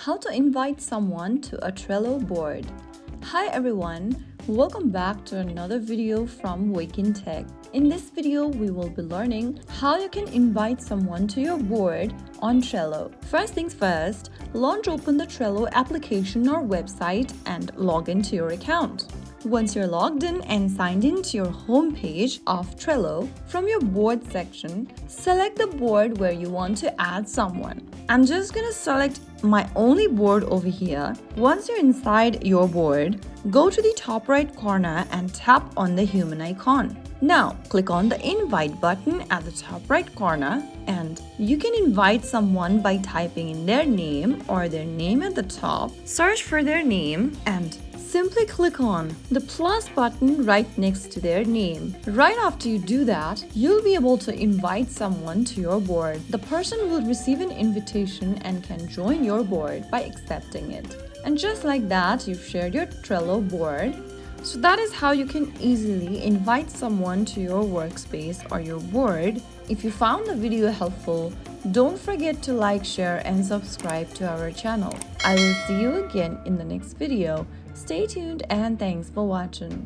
How to invite someone to a Trello board. Hi everyone, welcome back to another video from Wake&Tech. In this video, we will be learning how you can invite someone to your board on Trello. First things first, open the Trello application or website and log into your account. Once you're logged in and signed into your home page of Trello, from your board section, select the board where you want to add someone. I'm just gonna select my only board over here. Once you're inside your board, go to the top right corner and tap on the human icon. Now, click on the invite button at the top right corner and you can invite someone by typing in their name or their name at the top, search for their name and simply click on the plus button right next to their name. Right after you do that, you'll be able to invite someone to your board. The person will receive an invitation and can join your board by accepting it. And just like that, you've shared your Trello board. So that is how you can easily invite someone to your workspace or your board. If you found the video helpful, don't forget to like, share and subscribe to our channel. I will see you again in the next video. Stay tuned and thanks for watching.